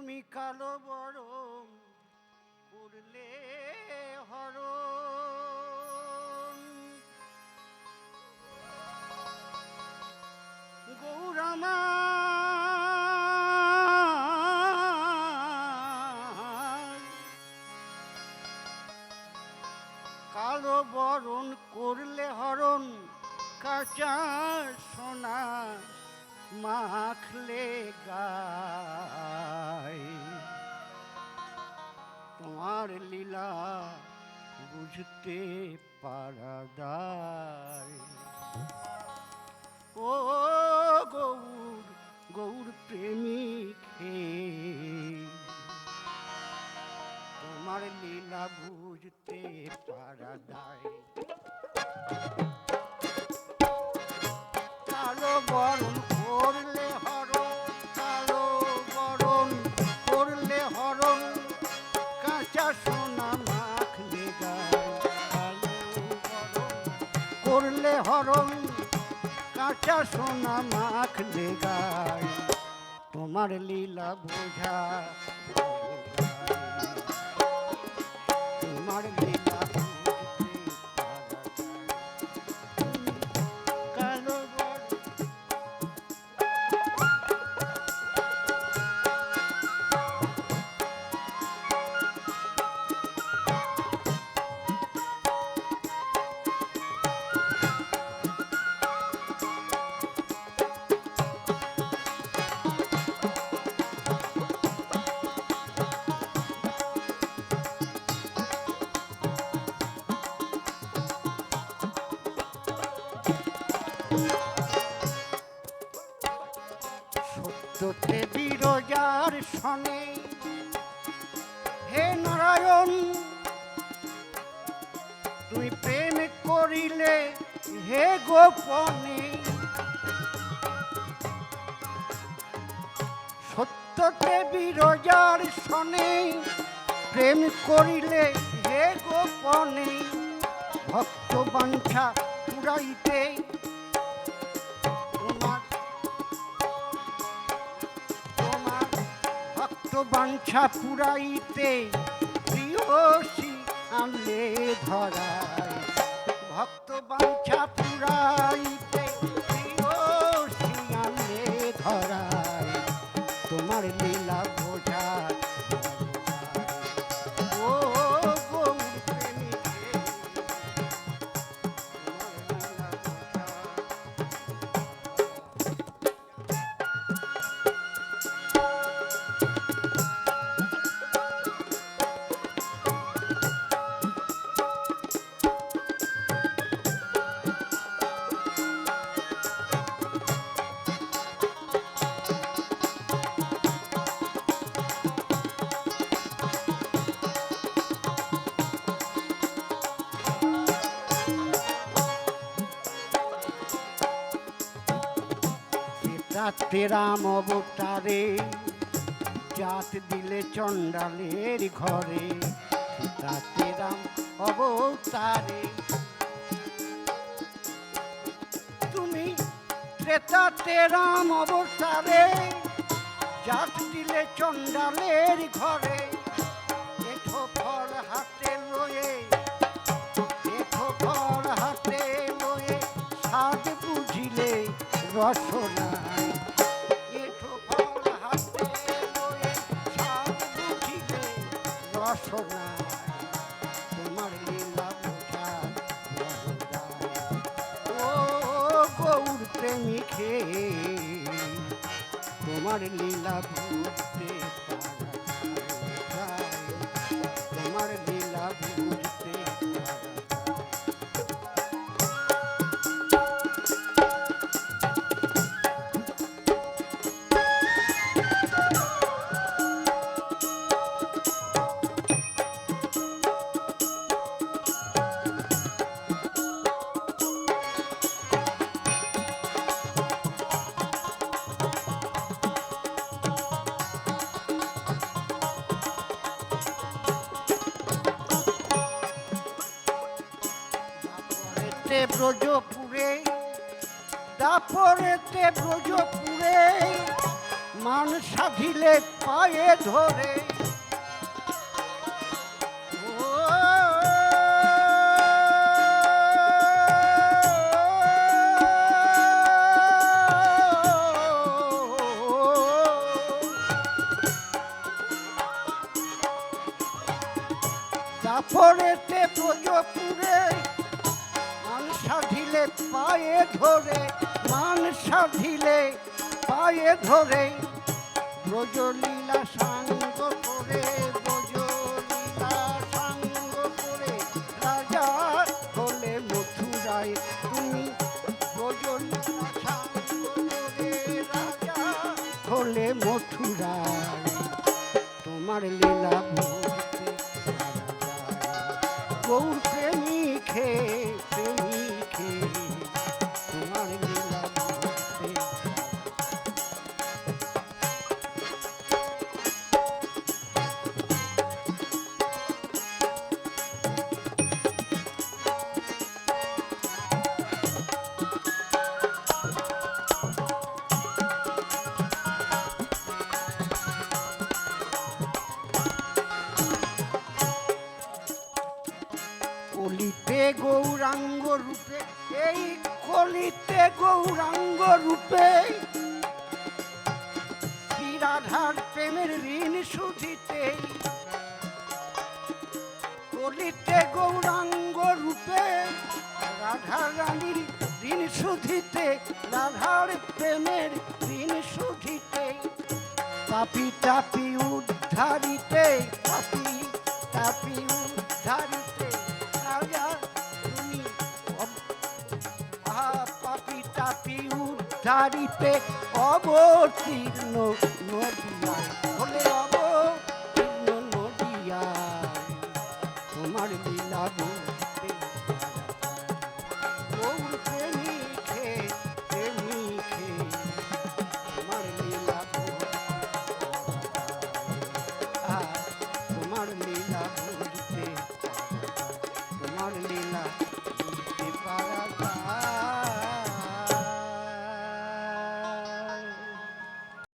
তুমি কালো বরণ করলে হরণ গৌরামা কালো বরণ করলে হরণ কাঁচা সোনা মাখলে গায় তোমার লীলা বুঝতে পারা দায় ও গৌর গৌর প্রেমিক হে তোমার লীলা বুঝতে পারা দায় কালো বরণ করলে হরণ কালো বরণ করলে হরণ কাঁচা সোনা মাখলে গায় কালো বরণ করলে হরণ কাঁচা সোনা মাখলে গায় তোমার লীলা বোঝা তোমার লীলা সত্যতে বিরজার সনে হে নারায়ণ তুই প্রেম করিলে হে গোপনে সত্যতে বিরজার সনে প্রেম করিলে হে গোপনে ভক্ত বাঞ্ছা পুরাইতে বাঞ্ছা পুরাইতে প্রিয়সী আনলে ধরায় ভক্ত বাঞ্ছা পুরাইতে প্রিয়সী আনলে ধরায় তোমার লীলা বোঝা ও গৌর প্রেমিক রাতে রাম অবতারে জাত দিলে চণ্ডালের ঘরে রাতে রাম অবতারে তুমি ত্রেতাতে রাম অবতারে জাত দিলে চণ্ডালের ঘরে এঠো ফল হাতে লয়ে এঠো ফল হাতে লয়ে সাজ বুঝিলে রসনা তোমার লীলা বোঝা ও গৌর প্রেমিক হে তোমার লীলা বুঝতে পারা তোমার লীলা বুঝতে ব্রজপুরে দাপরেতে ব্রজপুরে মান সাধিলে পায়ে ধরে তারপরেতে ব্রজপুরে মান সাধিলে পায়ে ধরে মান সাধিলে পায়ে ধরে ব্রজলীলা সাঙ্গ করে ব্রজলীলা সাঙ্গ করে রাজা হলে মথুরায় তুমি ব্রজলীলা সাঙ্গ করে রাজা হলে মথুরায় তোমার লীলা ভুলতে গৌর প্রেমিকে প্রেমিকে তোমার লীলা ভুলতে কলিতে গৌরাঙ্গ রূপে এই কলিতে গৌরাঙ্গ রূপে শ্রী রাধার প্রেমের ঋণ সুধিতে কলিতে গৌরাঙ্গ রূপে রাধা রানীর ঋণ সুধিতে রাধার প্রেমের ঋণ সুধিতে পাপি তাপি উদ্ধারিতে পাপি তাপি উদ্ধারিতে রাজা তুমি পাপি তাপি উদ্ধারিতে অবতীর্ণ নদিয়ায়